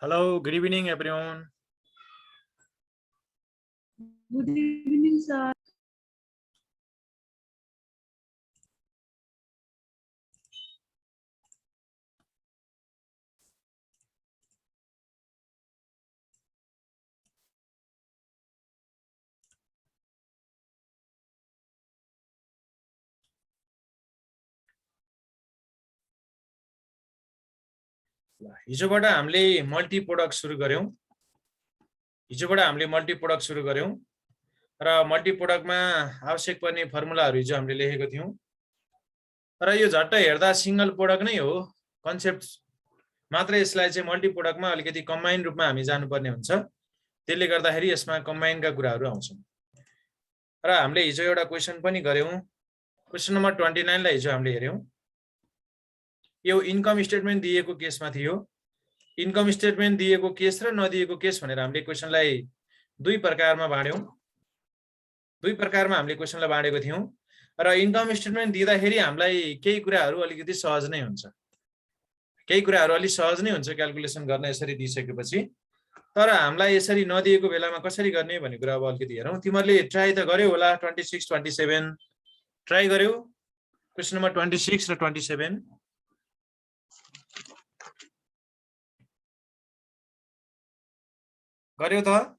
Hello, good evening, everyone. Good evening, sir. हिजोबाट हामीले multi product सुरु गर्यौं र मल्टी प्रोडक्टमा आवश्यक पर्ने फर्मुलाहरू हिजो हामीले लेखेको थियौं र यो झट्ट हेर्दा सिंगल प्रोडक्ट नै हो कन्सेप्ट मात्र यसलाई चाहिँ मल्टी प्रोडक्टमा अलिकति कम्बाइन रूपमा हामी जानुपर्ने हुन्छ त्यसले गर्दाखेरि यसमा कम्बाइनका कुराहरू आउँछन् र हामीले हिजो एउटा क्वेशन पनि गर्यौं क्वेशन नम्बर 29 लाई हिजो हामीले हेर्यौं यो इन्कम स्टेटमेन्ट दिएको केसमा थियो इन्कम स्टेटमेन्ट दिएको केस र नदिएको केस भनेर हामीले क्वेशनलाई दुई प्रकारमा हामीले क्वेशनलाई बाँडेको थियौं र इन्कम स्टेटमेन्ट दिँदाखेरि हामीलाई केही कुराहरू अलिकति सहज नै हुन्छ क्याल्कुलेसन गर्न यसरी दिइसकेपछि तर हामीलाई यसरी नदिएको बेलामा कसरी गर्ने भन्ने कुरा अब अलिकति हेरौं तिमीहरुले ट्राई त गर्यौ होला 26 27 ट्राई गर्यौ क्वेशन नम्बर 26 र 27 गर्यौ त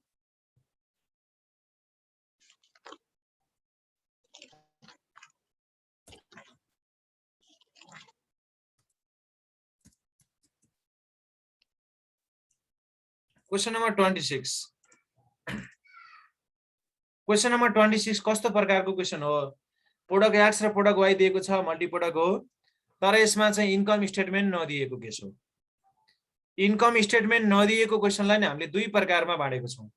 क्वेशन नम्बर 26 कस्तो प्रकारको क्वेशन हो प्रोडक्ट एक्स र प्रोडक्ट वाइ दिएको छ मल्टी प्रोडक्ट हो तर यसमा चाहिँ इन्कम स्टेटमेन्ट नदिएको केस हो इन्कम स्टेटमेन्ट नदिएको क्वेशनलाई नै हामीले दुई प्रकारमा बाँडेको छौं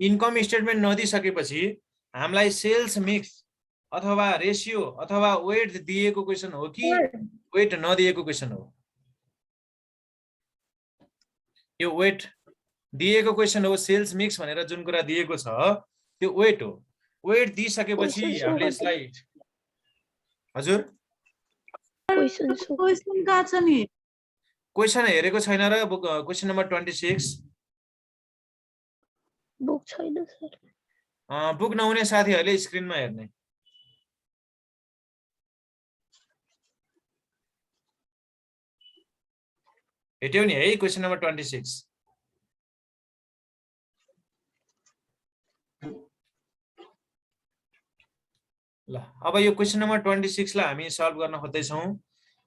इन्कम स्टेटमेन्ट नदिसकेपछि हामीलाई सेल्स मिक्स अथवा रेशियो अथवा वेट दिएको क्वेशन हो कि वेट नदिएको क्वेशन हो यो वेट दिएको क्वेशन हो सेल्स मिक्स भनेर जुन कुरा दिएको छ त्यो वेट हो वेट दिइसकेपछि हामीले यसलाई हजुर क्वेशन कहाँ छ नि क्वेशन हेरेको छैन र क्वेशन नम्बर 26 बुक छैन सर बुक नहुने साथीहरुले स्क्रिनमा हेर्ने हेट्यौ नि है क्वेशन नम्बर 26 ल अब यो क्वेशन नम्बर 26 लाई हामी सल्भ गर्न खोज्दै छौं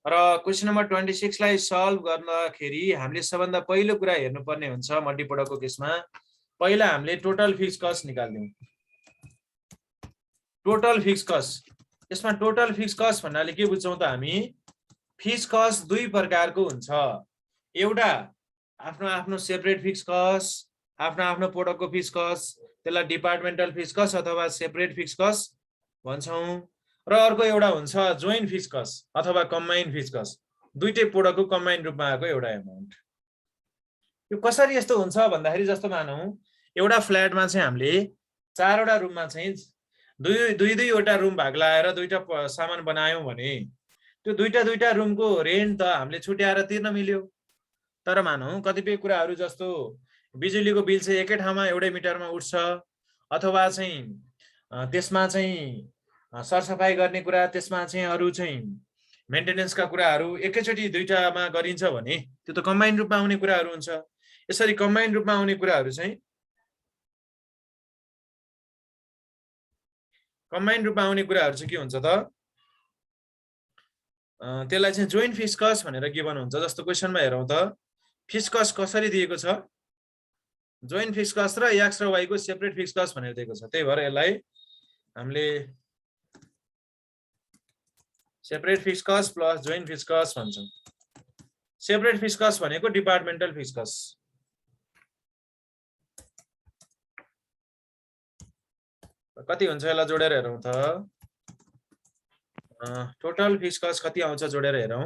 र क्वेशन नम्बर 26 लाई सल्भ गर्दाखेरि हामीले सबभन्दा पहिलो कुरा हेर्नुपर्ने हुन्छ मल्टी प्रोडक्टको केसमा पहिला हामीले टोटल फिक्स कस्ट निकाल्दियौ टोटल फिक्स कस्ट यसमा टोटल फिक्स कस्ट भन्नाले के बुझ्छौं त हामी फिक्स कस्ट दुई प्रकारको हुन्छ एउटा आफ्नो आफ्नो सेपरेट फिक्स कस्ट आफ्नो प्रोडक्टको फिक्स कस्ट त्यसलाई डिपार्टमेन्टल फिक्स कस्ट अथवा सेपरेट फिक्स कस्ट भन्छौं र अर्को एउटा हुन्छ जोइन्ट फिक्स कस्ट अथवा कम्बाइन्ड फिक्स कस्ट दुईटै प्रोडक्टको कम्बाइन्ड रूपमा आएको एउटा अमाउन्ट यो कसरी यस्तो हुन्छ भन्दाखेरि जस्तो मानौं एउटा फ्ल्याटमा चाहिँ हामीले चारवटा रुममा चाहिँ दुईवटा रुम भाग लाएर दुईटा सामान बनायौं भने त्यो दुईटा रुमको रेन्ट त हामीले छुट्याएर तिर्न मिल्यो तर मानौं कतिपय कुराहरू जस्तो बिजुलीको बिल चाहिँ एकै ठाउँमा एउटै मिटरमा उठ्छ अथवा चाहिँ त्यसमा चाहिँ सरसफाई गर्ने कुरा त्यसमा चाहिँ अरु चाहिँ मेन्टेनेन्सका कुराहरू एकैचोटी दुईटामा गरिन्छ भने त्यो त कम्बाइन्ड रूपमा आउने कुराहरू हुन्छ यसरी कम्बाइन्ड रूपमा आउने कुराहरू चाहिँ के हुन्छ त त्यसलाई चाहिँ जोइन्ट फिक्स कस्ट भनेर गिभन हुन्छ जस्तो क्वेशनमा हेरौं त फिक्स कस्ट कसरी दिएको छ जोइन्ट फिक्स कस्ट र एक्स र वाइ को सेपरेट फिक्स कस्ट भनेर दिएको छ त्यही भएर यसलाई हामीले separate fixed cost plus joint fixed cost भन्छौं सेपरेट फिक्स कस्ट भनेको डिपार्टमेन्टल फिक्स कस्ट कति हुन्छ यसलाई जोडेर हेरौं त टोटल फिक्स कस्ट कति आउँछ जोडेर हेरौं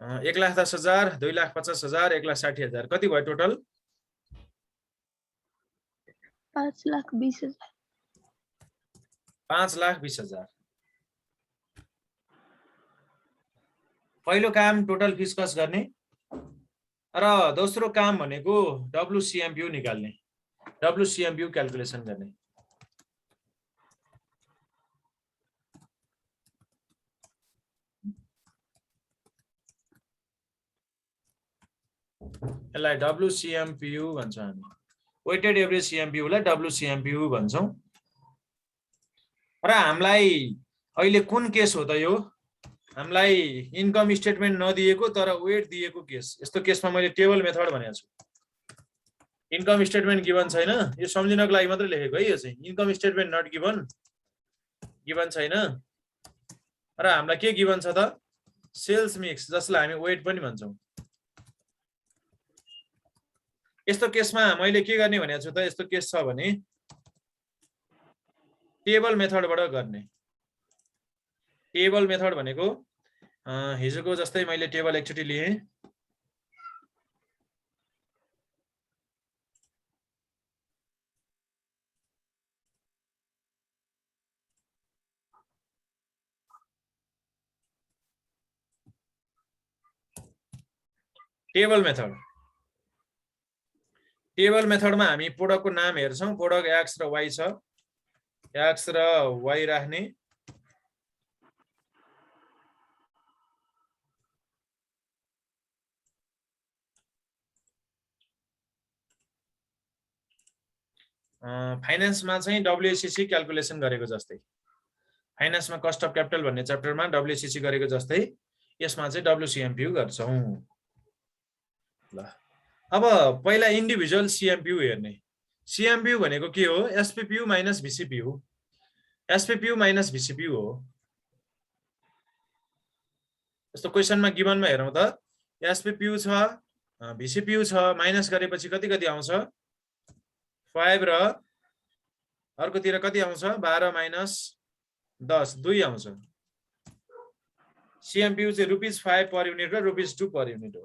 1,10,000, 2,50,000, 1,60,000 कति भयो टोटल? 5,20,000 5,20,000। पहिलो काम टोटल फिक्स कस्ट गर्ने र दोस्रो काम भनेको WCMPU निकाल्ने, WCMPU क्याल्कुलेसन गर्ने। यसलाई WCMPU भन्छ हामी, वेटेड एभरेज CMPU लाई WCMPU भन्छौं। र हामीलाई अहिले कुन केस हो त यो? हामीलाई इन्कम स्टेटमेन्ट नदिएको तर वेट दिएको केस। यस्तो केसमा मैले टेबल मेथड भनेको छु। इन्कम स्टेटमेन्ट गिभन छैन, यो सम्झिनको लागि मात्र लेखेको है। यो चाहिँ income statement not given, given छैन र हामीलाई के गिभन छ त? सेल्स मिक्स, जसलाई हामी वेट पनि भन्छौं। यस्तो केसमा मैले के गर्ने भनेको छु त? यस्तो केस छ भने टेबल मेथडबाट गर्ने। टेबल मेथड भनेको हिजोको जस्तै मैले टेबल एकचोटि लिए। टेबल मेथड, टेबल मेथडमा हामी प्रोडक्टको नाम हेर्छौं। प्रोडक्ट X र Y छ, X र Y राख्ने। फाइनान्समा चाहिँ WACC क्याल्कुलेसन गरेको जस्तै, फाइनान्समा कस्ट अफ क्यापिटल भन्ने च्याप्टरमा WACC गरेको जस्तै यसमा चाहिँ WCMPU गर्छौं। ल अब पहिला इन्डिभिजुअल CMPU हेर्ने। CMPU भनेको के हो? SPPU minus VCPU, SPPU minus VCPU हो। यस्तो क्वेसनमा गिभनमा हेरौँ त, SPPU छ, VCPU छ, माइनस गरेपछि कति कति आउँछ? 5 र अर्कोतिर कति आउँछ? 12 माइनस 10, 2 आउँछ। CMPU चाहिँ ₹5 पर युनिट र ₹2 पर युनिट हो।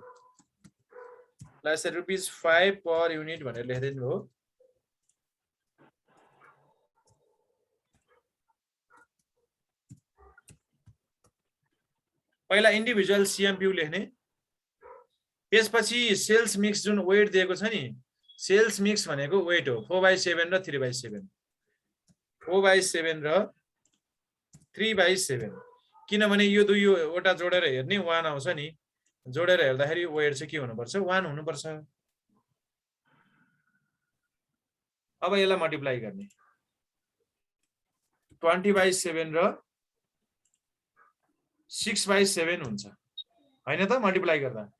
ल यसरी ₹5 पर युनिट भनेर लेखिदिनु हो। पहिला इन्डिभिजुअल CMPU लेख्ने, त्यसपछि सेल्स मिक्स जुन वेट दिएको छ नि, सेल्स मिक्स भनेको वेट हो 4/7 र 3/7, 4/7 र 3/7। किनभने यो दुईवटा जोडेर हेर्ने 1 आउँछ नि, जोडेर हेर्दाखेरि वेट चाहिँ के हुनुपर्छ? 1 हुनुपर्छ। अब यसलाई मल्टिप्लाई गर्ने, 20/7 र 6/7 हुन्छ हैन त? मल्टिप्लाई गर्दा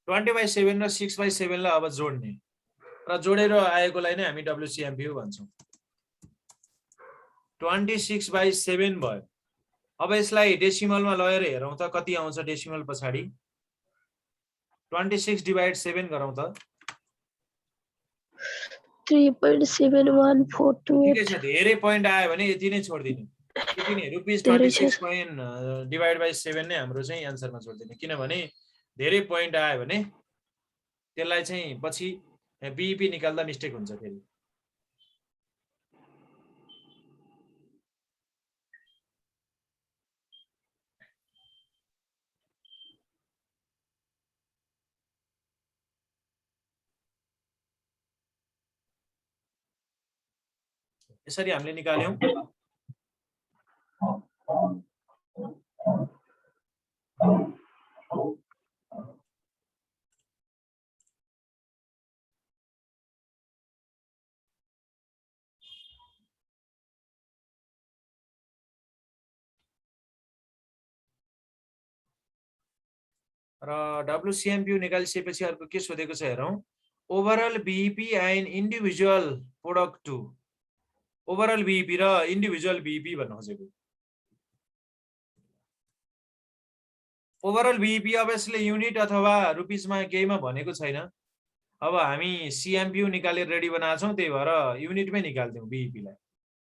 20/7 र 6/7 लाई अब जोड्ने र जोडेर आएकोलाई नै हामी WCMPU भन्छौं। 26/7 भयो। अब यसलाई डेसिमलमा लगेर हेरौँ त कति आउँछ डेसिमल पछाडि? 26/7 गरौँ त। 3.71428। ठिकै छ, धेरै पोइन्ट आयो भने यति नै छोड्दिने। यति नै ₹26.7 नै हाम्रो चाहिँ आन्सरमा छोड्दिने। किनभने धेरै पोइन्ट आयो भने त्यसलाई चाहिँ पछि BEP निकाल्दा मिस्टेक हुन्छ फेरि। यसरी हामीले निकाल्यौं। र WCMPU निकालिसकेपछि अर्को के सोधेको छ हेरौं। Overall BEP and individual product too. Overall BEP र इन्डिभिजुअल BEP भन्न खोजेको। ओभरअल BEP अब यसले युनिट अथवा रुपिसमा केहीमा भनेको छैन। अब हामी CMPU निकालेर रेडी बनाएको छौं, त्यही भएर युनिटमै निकाल्दियौं BEP लाई।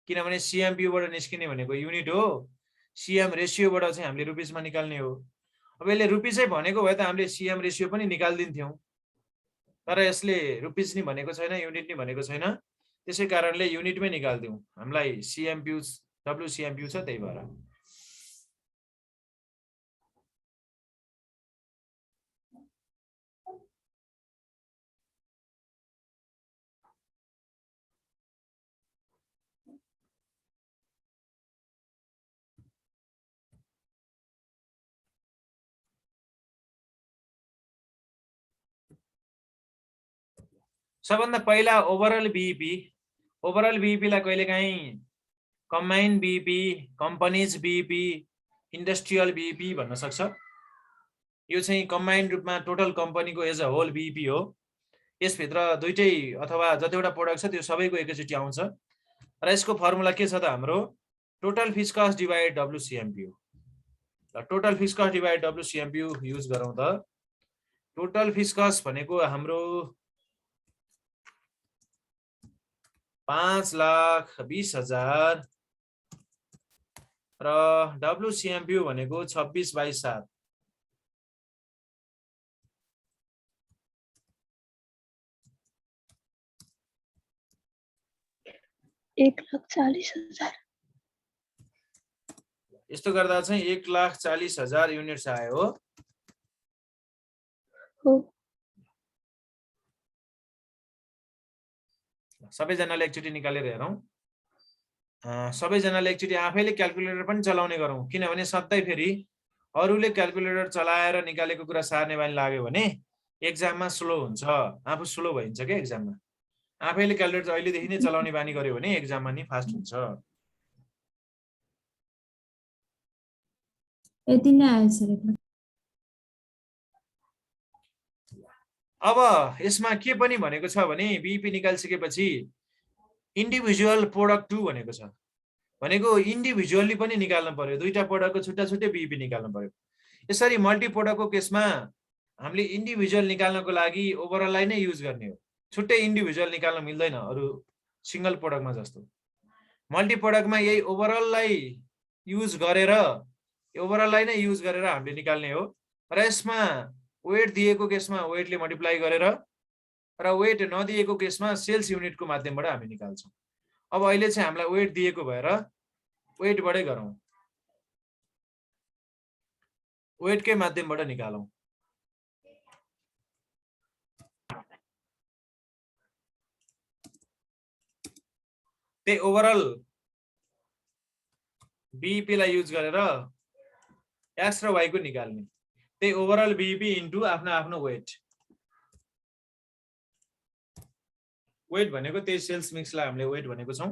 किनभने CMPU बाट निस्किने भनेको युनिट हो, CM रेशियो बाट चाहिँ हामीले रुपिसमा निकाल्ने हो। अब यसले रुपिसै भनेको भए त हामीले CM रेशियो पनि निकाल्दिन्थ्यौं, तर यसले रुपिस नि भनेको छैन, युनिट नि भनेको छैन, त्यसै कारणले युनिटमै निकाल्दियौं। हामीलाई CMPU WCMPU छ, त्यही भएर। सबभन्दा पहिला ओभरअल बीईपी, ओभरअल बीईपी लाई कहिलेकाहीँ combined BEP, companies BEP, industrial BEP भन्न सक्छ। यो चाहिँ कम्बाइन्ड रूपमा टोटल कम्पनीको एज अ होल बीईपी हो। यसभित्र दुईटै अथवा जतिवटा प्रोडक्ट छ त्यो सबैको एकैचोटि आउँछ र यसको फर्मुला के छ त हाम्रो total fixed cost divide WCMPU। ल total fixed cost divide WCMPU use गरौँ त। टोटल फिक्स्ड कस्ट भनेको हाम्रो 5,20,000 र WCMPU भनेको 26/7। 1,40,000। यस्तो गर्दा चाहिँ 1,40,000 युनिट्स आयो हो। सबैजनाले एकचोटि निकालेर हेरौँ। सबैजनाले एकचोटि आफैले क्याल्कुलेटर पनि चलाउने गरौँ, किनभने सधैँ फेरि अरूले क्याल्कुलेटर चलाएर निकालेको कुरा सार्ने बानी लाग्यो भने एक्जाममा स्लो हुन्छ, आफू स्लो भइन्छ क्या एक्जाममा। आफैले क्याल्कुलेटर अहिलेदेखि नै चलाउने बानी गर्यो भने एक्जाममा नि फास्ट हुन्छ। यति नै आयो सर। अब यसमा के पनि भनेको छ भने बीईपी निकालिसकेपछि इन्डिभिजुअल प्रोडक्ट 2 भनेको छ, भनेको इन्डिभिजुअली पनि निकाल्नु पर्यो। दुईटा प्रोडक्टको छुट्टा छुट्टै बीईपी निकाल्नु पर्यो। यसरी मल्टी प्रोडक्टको केसमा हामीले इन्डिभिजुअल निकाल्नको लागि ओभरअललाई नै युज गर्ने हो, छुट्टै इन्डिभिजुअल निकाल्न मिल्दैन अरु सिंगल प्रोडक्टमा जस्तो। मल्टी प्रोडक्टमा यही ओभरअललाई युज गरेर हामीले निकाल्ने हो र यसमा वेट दिएको केसमा वेटले मल्टिप्लाई गरेर र वेट नदिएको केसमा सेल्स युनिटको माध्यमबाट हामी निकाल्छौं। अब अहिले चाहिँ हामीलाई वेट दिएको भएर वेटबाटै गरौँ, वेटकै माध्यमबाट निकालौं। त्यही ओभरअल बीईपी लाई युज गरेर एक्स र वाई को निकाल्ने, त्यही ओभरअल बीईपी इन्टु आफ्नो आफ्नो वेट। वेट भनेको त्यही सेल्स मिक्सलाई हामीले वेट भनेको छौं।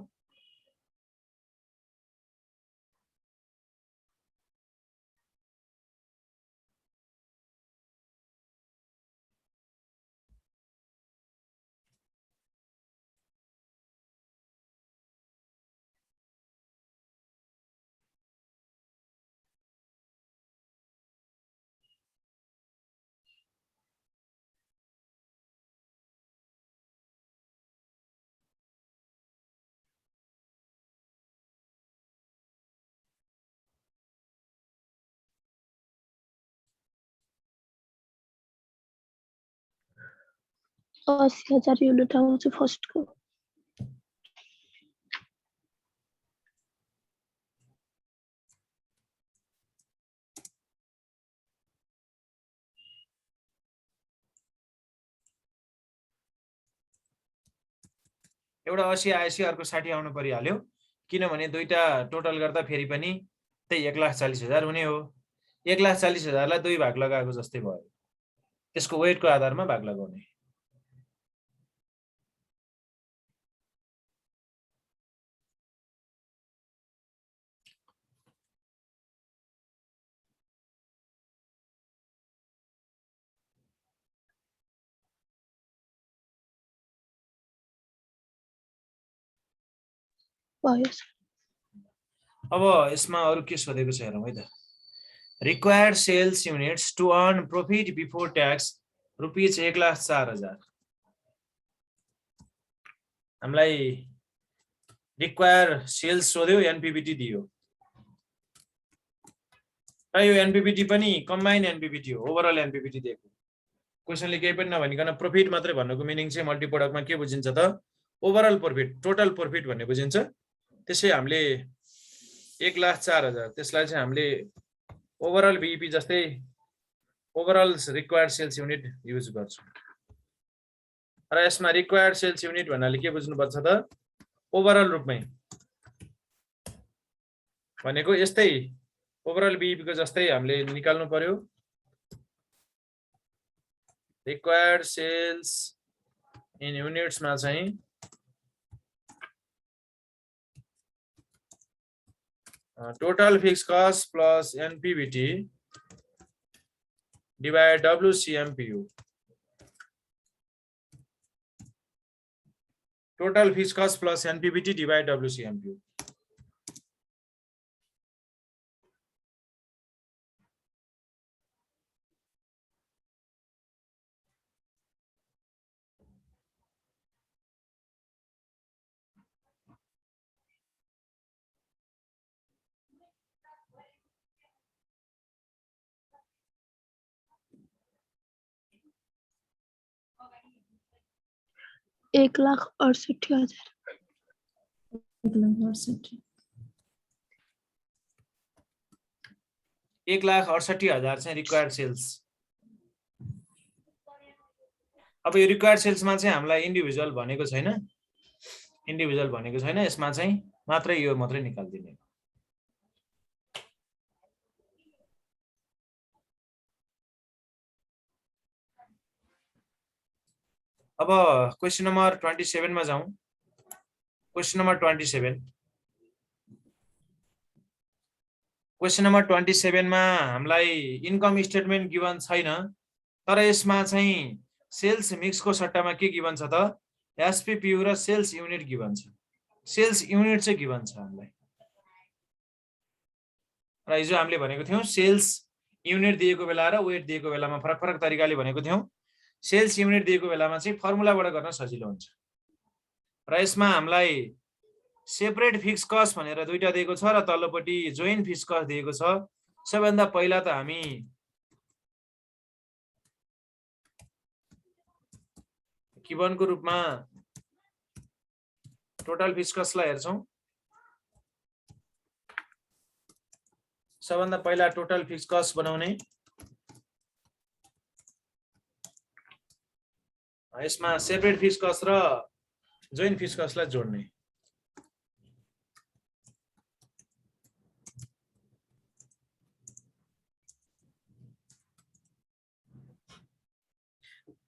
तो 80,000 युनिट आउँछ फर्स्टको। एउटा 80 आएपछि अर्को 60 आउनु परिहाल्यो, किनभने दुईटा टोटल गर्दा फेरि पनि त्यही 1,40,000 हुने हो। 1,40,000 लाई 2 भाग लगाएको जस्तै भयो, त्यसको वेटको आधारमा भाग लगाउने। अब यसमा अरु के सोधेको छ हेरौँ है त। Required sales units to earn profit before tax rupees 1,04,000। हामीलाई रिक्वायर सेल्स सोध्यो, एनपीबीटी दियो र यो एनपीबीटी पनि कम्बाइन एनपीबीटी हो, ओभरअल एनपीबीटी दिएको। क्वेसनले केही पनि नभनिकन प्रॉफिट मात्रै भन्नुको मिनिङ चाहिँ मल्टी प्रोडक्टमा के बुझिन्छ त ओभरअल प्रॉफिट, टोटल प्रॉफिट भन्ने बुझिन्छ। त्यसै हामीले 1,04,000 त्यसलाई चाहिँ हामीले ओभरअल बीईपी जस्तै overall required sales unit use गर्छौँ। र यसमा रिक्वायर्ड सेल्स युनिट भन्नाले के बुझ्नुपर्छ त ओभरअल रूपमै भनेको यस्तै ओभरअल बीईपी को जस्तै हामीले निकाल्नु पर्यो। रिक्वायर्ड सेल्स इन युनिट्स मा चाहिँ total fixed cost plus NPBT divide WCMPU. Total fixed cost plus NPBT divide WCMPU. एक लाख 68,000। 1,68,000 चाहिँ रिक्वायर्ड सेल्स। अब यो रिक्वायर्ड सेल्समा चाहिँ हामीलाई इन्डिभिजुअल भनेको छैन, यसमा चाहिँ मात्रै यो मात्रै निकाल्दिने। अब क्वेशन नम्बर 27 मा जाउँ। क्वेशन नम्बर 27 मा हामीलाई इन्कम स्टेटमेन्ट गिवन छैन, तर यसमा चाहिँ सेल्स मिक्स को सट्टामा के गिवन छ त एसपीपीयू र सेल्स युनिट गिवन छ। सेल्स युनिट चाहिँ गिवन छ हामीलाई। र हिजो हामीले भनेको थियौं सेल्स युनिट दिएको बेला र वेट दिएको बेलामा फरक फरक तरिकाले भनेको थियौं। सेल्स युनिट दिएको बेलामा चाहिँ फर्मुलाबाट गर्न सजिलो हुन्छ। र यसमा हामीलाई सेपरेट फिक्स कस्ट भनेर दुईटा दिएको छ र तल्लोपट्टि जोइन्ट फिक्स कस्ट दिएको छ। सबैभन्दा पहिला त हामी गिवनको रूपमा टोटल फिक्स कस्टलाई हेर्छौं। सबभन्दा पहिला टोटल फिक्स कस्ट बनाउने, यसमा सेपरेट फिक्स कस्ट र जोइन्ट फिक्स कस्टलाई जोड्ने।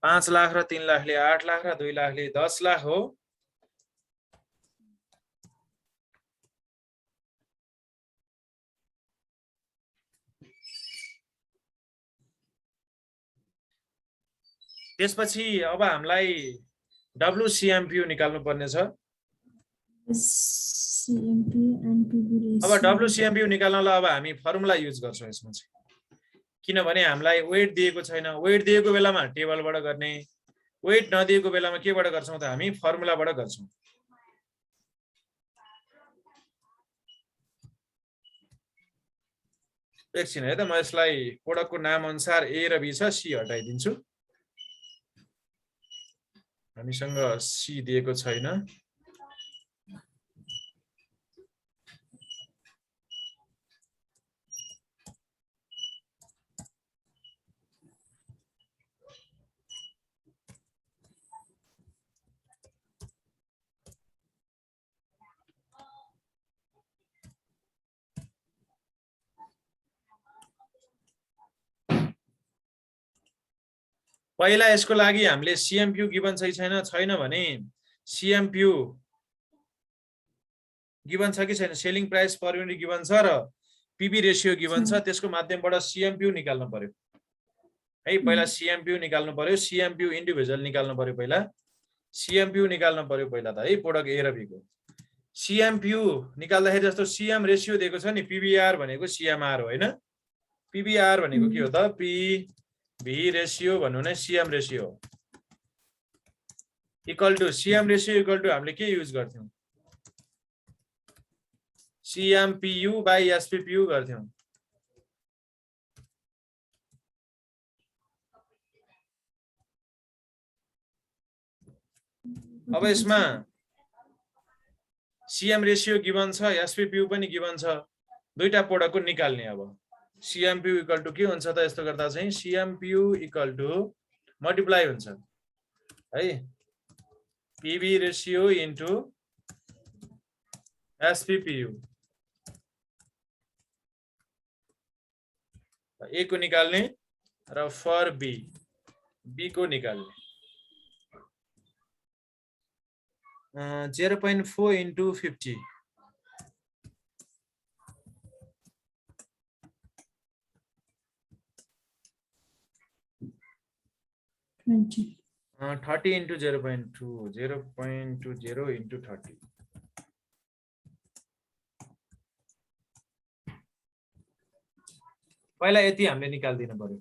$5 लाख र 3 लाखले 8 लाख र 2 लाखले 10 लाख हो। त्यसपछि अब हामीलाई डब्ल्यूसीएमपीयू निकाल्नु पर्ने छ। अब डब्ल्यूसीएमपीयू निकाल्नलाई अब हामी फर्मुला युज गर्छौं यसमा चाहिँ, किनभने हामीलाई वेट दिएको छैन। वेट दिएको बेलामा टेबलबाट गर्ने, वेट नदिएको बेलामा केबाट गर्छौं त हामी फर्मुलाबाट गर्छौं। एकछिन है त, म यसलाई प्रोडक्टको नाम अनुसार ए र बी छ, सी हटाइदिन्छु। हामीसँग सी दिएको छैन। पहिला यसको लागि हामीले सीएमपीयू गिवन छैन भने सीएमपीयू गिवन छ कि छैन, selling price per unit given छ र पीबी रेशियो गिवन छ। त्यसको माध्यमबाट सीएमपीयू निकाल्नु पर्यो है। पहिला सीएमपीयू निकाल्नु पर्यो, सीएमपीयू इन्डिभिजुअल निकाल्नु पर्यो। पहिला सीएमपीयू निकाल्नु पर्यो पहिला त है, प्रोडक्ट ए र बी को। सीएमपीयू निकाल्दाखेरि जस्तो सीएम रेशियो दिएको छ नि, पीबीआर भनेको सीएमआर हो हैन। पीबीआर भनेको के हो त, पी रेशियो भन्नु नै CM ratio equal to CM ratio equal to हामीले के युज गर्थ्यौं CMPU by SPPU गर्थ्यौं। अब यसमा CM रेशियो गिवन छ, SPPU पनि गिवन छ, दुईटा प्रोडक्टको निकाल्ने। अब CMPU इक्वल टु के हुन्छ त? यस्तो गर्दा चाहिँ CMPU इक्वल टु मल्टिप्लाई हुन्छ है PV ratio into SPPU। A को निकाल्ने र फर B को निकाल्ने। 0.4 इन्टु 50 30 इन्टु 0.2 0.20 इन्टु 30। पहिला यति हामीले निकाल्दिनु पर्यो।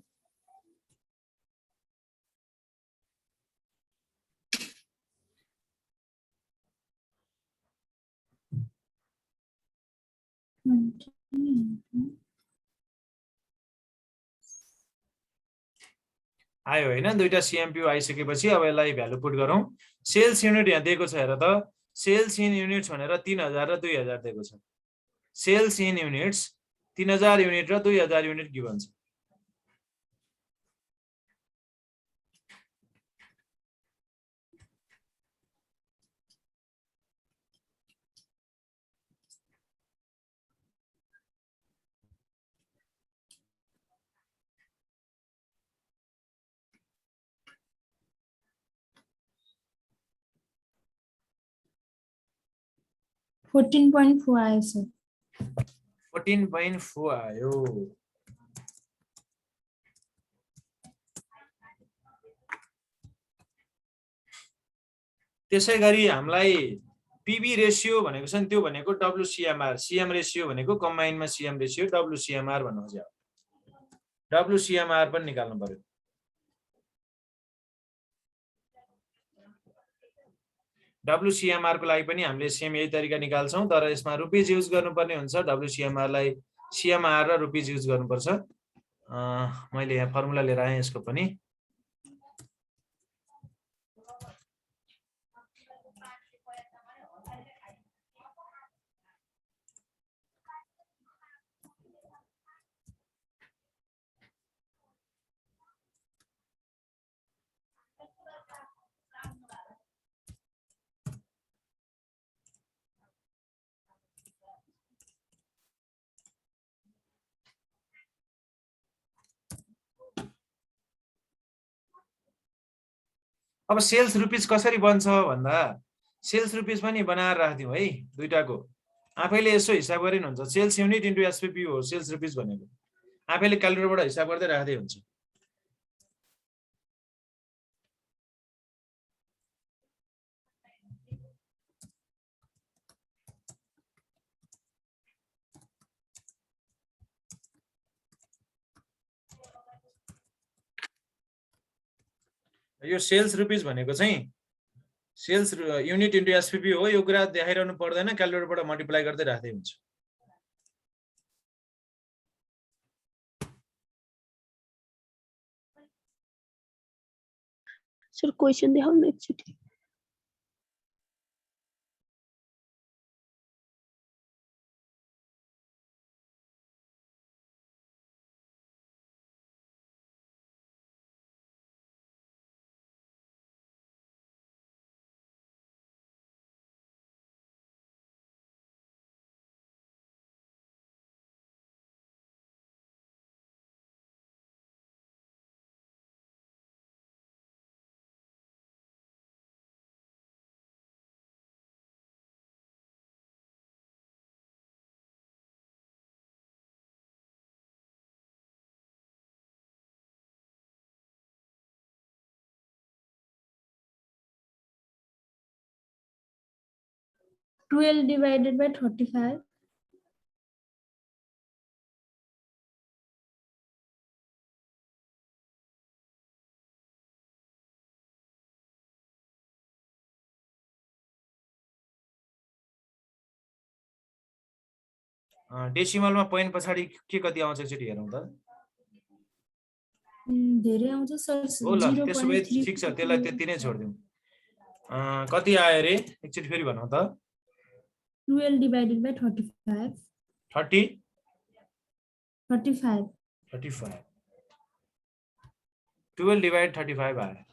आयो हैन? दुईटा CMPU आइसकेपछि अब यसलाई भ्यालु पुट गरौँ। सेल्स युनिट यहाँ दिएको छ, हेर त। सेल्स इन युनिट्स भनेर 3000 र 2000 दिएको छ। सेल्स इन युनिट्स 3000 युनिट र 2000 युनिट गिभन छ। $14.4 आयो सर। 14.4 आयो। त्यसैगरी हामीलाई PV रेशियो भनेको छ नि, त्यो भनेको WCMR। CM रेशियो भनेको कम्बाइनमा CM रेशियो WCMR भन्नु खोज्यो। WCMR पनि निकाल्नु पर्यो। WCMR को लागि पनि हामीले सेम यही तरिका निकाल्छौं, तर यसमा रुपीज युज गर्नुपर्ने हुन्छ। WCMR लाई CMR र रुपीज युज गर्नुपर्छ। मैले यहाँ फर्मुला लिएर आएँ यसको पनि। अब सेल्स रुपीज कसरी बन्छ भन्दा, सेल्स रुपीज पनि बनाएर राख्दियौ है दुईटाको। आफैले यसो हिसाब गरिनु हुन्छ। सेल्स युनिट इन्टु SPPU हो सेल्स रुपीज भनेको। आफैले क्याल्कुलेटरबाट हिसाब गर्दै राख्दै हुन्छ। यो सेल्स रुपीज भनेको चाहिँ सेल्स युनिट इन्टु SPPU हो। यो कुरा देखाइरहनु पर्दैन, क्याल्कुलेटरबाट मल्टिप्लाई गर्दै राख्दै हुन्छ। सर क्वेशन देखाउनु एकचोटि। $12 divided by 35 डेसिमलमा पोइन्ट पछाडि के कति आउँछ एकचोटि हेरौँ त। धेरै आउँछ सर। हो ल त्यसो भए ठिक छ, त्यसलाई त्यति नै छोडिदिउँ। कति आयो रे एकचोटि फेरि भनौँ त। 12 divided by 35. 30 35. 35 12 डिवाइड 35 आयो।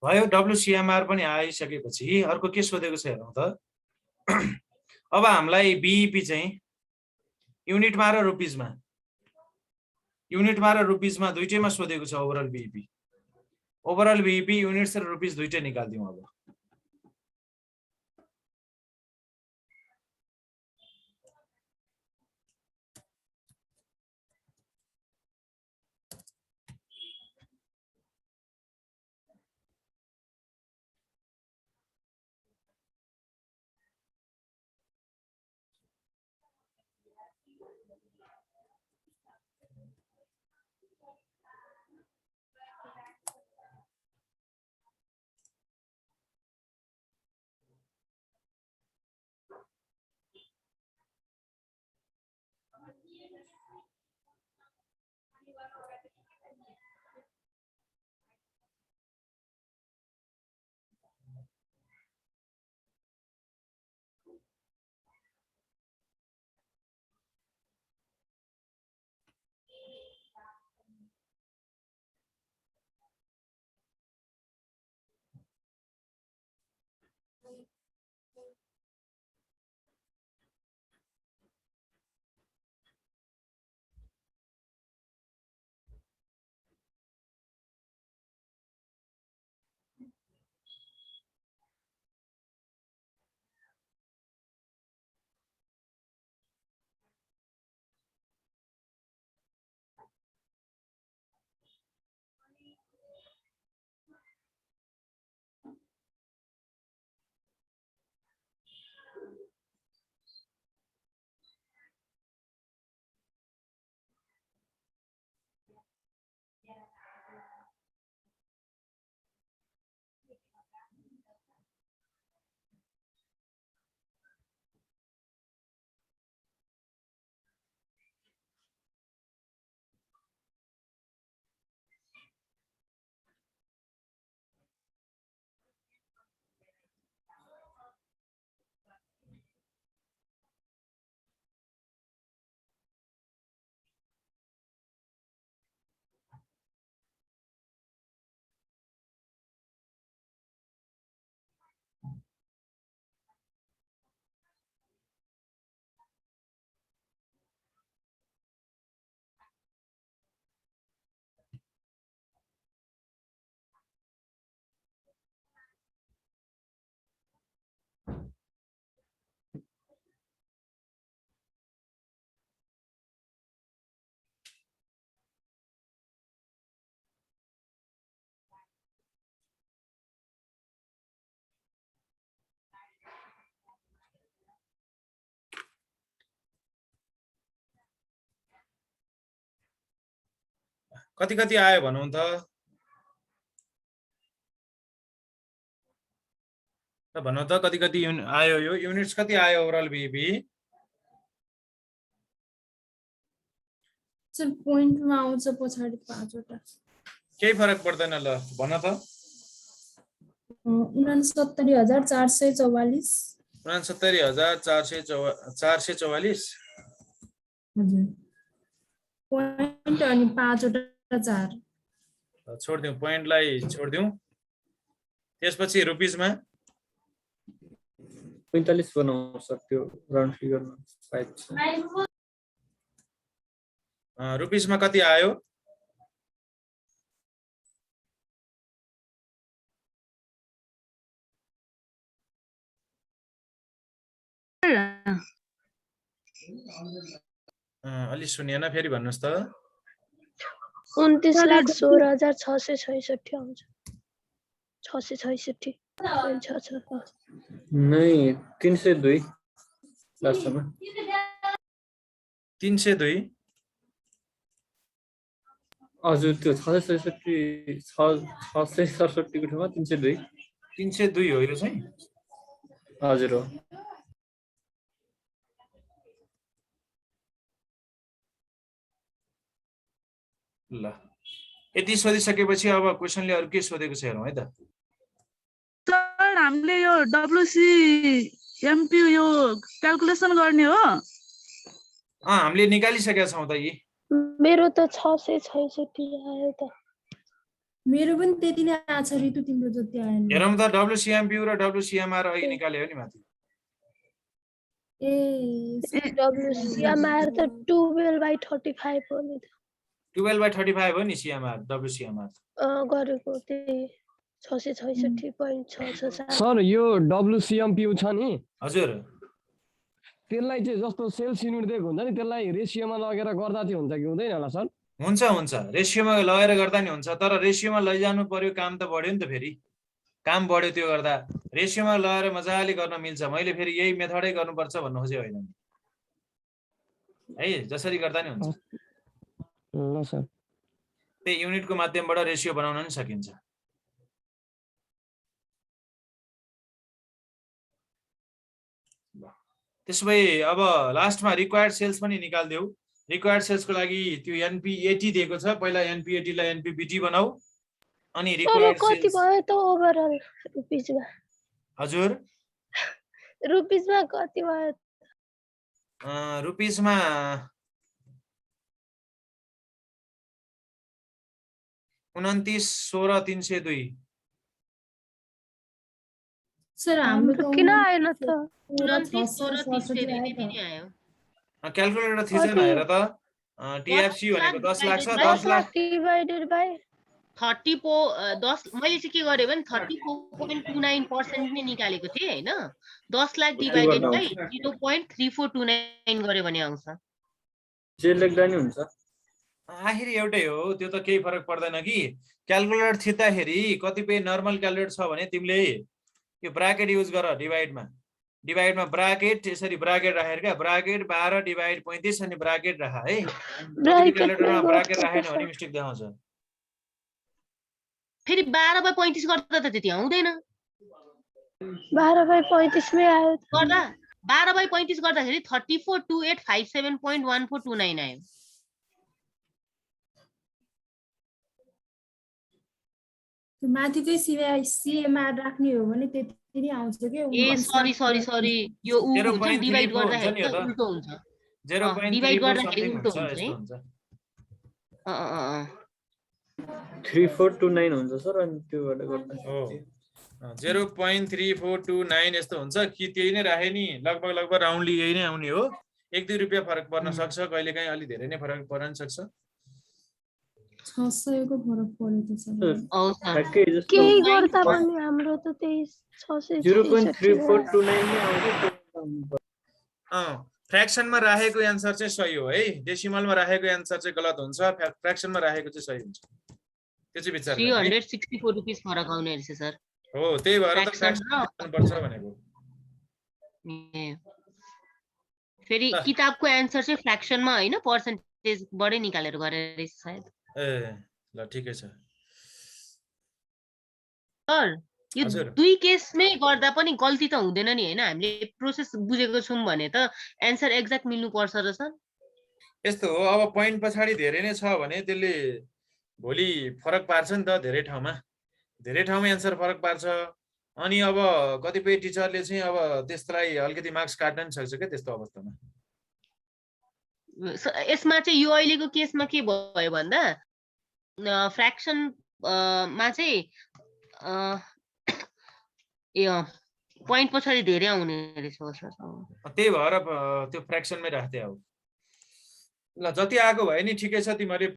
भयो। WCMR पनि आइसकेपछि अर्को के सोधेको छ हेरौँ त। अब हामीलाई BEP चाहिँ युनिटमा र रुपिजमा, युनिटमा र रुपिजमा दुईटैमा सोधेको छ overall BEP। Overall BEP units र रुपिज दुईटै निकाल्दिउँ। अब कति कति आयो भनौँ त भनौँ त कति कति आयो यो युनिट्स कति आयो ओभरअल बीबी सर पोइन्टमा आउँछ पछाडि 5 वटा केही फरक पर्दैन ल भन त 69444 69444 हजुर पोइन्ट अनि 5 वटा 4 छोड्दिउँ पोइन्टलाई छोड्दिउँ त्यसपछि रुपिसमा 45 बनाउन सक्यो राउन्ड फिगरमा 5 छ रुपिसमा कति आयो अलि सुनिएन फेरि भन्नुस् त 29,16,666 आउँछ 666 नै 302 लास्टमा 302 हजुर त्यो 667 667 को ठाउँमा 302 302 हो यो चाहिँ हजुर हो ल यति सोधिसकेपछि अब क्वेशनले अरु के सोधेको छ हेरौँ है त सर हामीले यो डब्ल्युसी एमपी यो क्याल्कुलेसन गर्ने हो हामीले निकालिसकेका छौँ त यी मेरो त 666 आयो त मेरो पनि त्यति नै आछ ऋतु तिम्रो जति आएन हेरौँ त डब्ल्युसीएमपी र डब्ल्युसीएमआर अघि निकाल्यो नि माथि ए डब्ल्युसीएमआर त 12/35 हो नि त 12/35 हो नि सीएमआर डब्ल्युसीएमआर गरेको त्यही 666.667 सर यो डब्ल्युसीएमपीयू छ नि हजुर त्यसलाई चाहिँ जस्तो सेल्स युनिट दिएको हुन्छ नि त्यसलाई रेसियोमा लगेर गर्दा चाहिँ हुन्छ कि हुँदैन होला सर हुन्छ हुन्छ रेसियोमा लगेर गर्दा नि हुन्छ तर रेसियोमा लैजानु पर्यो काम त बढ्यो नि त फेरि काम बढ्यो त्यो गर्दा रेसियोमा लगेर मजाले गर्न मिल्छ मैले फेरि यही मेथडै गर्नुपर्छ भन्नु खोजे होइन है जसरी गर्दा नि हुन्छ ल सर त्यही युनिटको माध्यमबाट रेसियो बनाउन नि सकिन्छ त्यसोभए अब लास्टमा रिक्वायर्ड सेल्स पनि निकाल्देऊ रिक्वायर्ड सेल्सको लागि त्यो एनपी80 दिएको छ पहिला एनपी80 लाई एनपीबीटी बनाऊ अनि रिक्वायर्ड कति सेल्स भयो त ओभरअल रुपीजमा हजुर रुपीजमा कति भयो रुपीसमा उन्तिस 16,302 सर हाम्रो त किन आएन त 29,16,302 आयो क्याल्कुलेटर थिचेन हेर त टीएफसी भनेको 10 लाख छ 10 लाख डिवाइडेड बाइ 30 मैले चाहिँ के गरे भने 34.29% नै निकालेको थिए हैन 10 लाख डिवाइडेड बाइ 0.3429 गरे भने आउँछ जे लेख्दा नि हुन्छ आखिर एउटै हो त्यो त केही फरक पर्दैन कि क्याल्कुलेटर थिच्दाखेरि कतिपय नर्मल क्याल्कुलेटर छ भने तिमीले यो ब्राकेट युज गर डिवाइडमा ब्राकेट यसरी ब्राकेट राखेर क्या ब्राकेट 12 डिवाइड 35 अनि ब्राकेट राख है क्याल्कुलेटरमा ब्राकेट राखेन भने मिस्टेक देखाउँछ फेरि 12/35 गर्दा त त्यति आउँदैन 12/35 मै आयो गर्दा 12/35 गर्दाखेरि 342857.1429 आयो माथिकै सीएमआर राख्ने हो भने त्यति नै आउँछ के ए सरी यो उ हुन्छ डिवाइड गर्दाखेरि उल्टो हुन्छ 0.34 डिवाइड गर्दाखेरि उल्टो हुन्छ है 3429 हुन्छ सर अनि त्योबाट गर्दा हो 0.3429 यस्तो हुन्छ कि त्यही नै राखे नि लगभग राउन्डली यही नै आउने हो 1-2 रुपैयाँ फरक पर्न सक्छ कहिलेकाहीँ अलि धेरै नै फरक पर्न सक्छ 600 को फरक पर्यो त सर ठ्याक्कै जस्तो केही गर्दा पनि हाम्रो त त्यही 0.3429 नै आउँछ फ्र्याक्सनमा राखेको एन्सर चाहिँ सही हो है डेसिमलमा राखेको एन्सर चाहिँ गलत हुन्छ फ्र्याक्सनमा राखेको चाहिँ सही हुन्छ त्यो चाहिँ विचार 364 रुपैयाँ फरक आउने रहेछ सर हो त्यही भएर त फ्र्याक्सन गर्नुपर्छ भनेको फेरि किताबको एन्सर चाहिँ फ्र्याक्सनमा हैन पर्सेन्टेज बढे निकालेर गरे रहेछ सायद ए ल ठिकै छ सर यो हजुर। दुई केसमै गर्दा पनि गल्ती त हुँदैन नि होइन हामीले प्रोसेस बुझेको छौँ भने त एन्सर एक्ज्याक्ट मिल्नु पर्छ र सर यस्तो हो अब पोइन्ट पछाडि धेरै नै छ भने त्यसले भोलि फरक पार्छ नि त धेरै ठाउँमा एन्सर फरक पार्छ अनि अब कतिपय टिचरले चाहिँ अब त्यसलाई अलिकति मार्क्स काट्न नि सक्छ क्या त्यस्तो अवस्थामा यसमा चाहिँ यो अहिलेको केसमा के भयो भन्दा फ्र्याक्सन मा चाहिँ पोइन्ट पछाडि धेरै आउने रहेछ सर त्यही भएर त्यो फ्र्याक्सनमै राख्दै अब ल जति आएको भयो नि ठिकै छ तिमीहरूले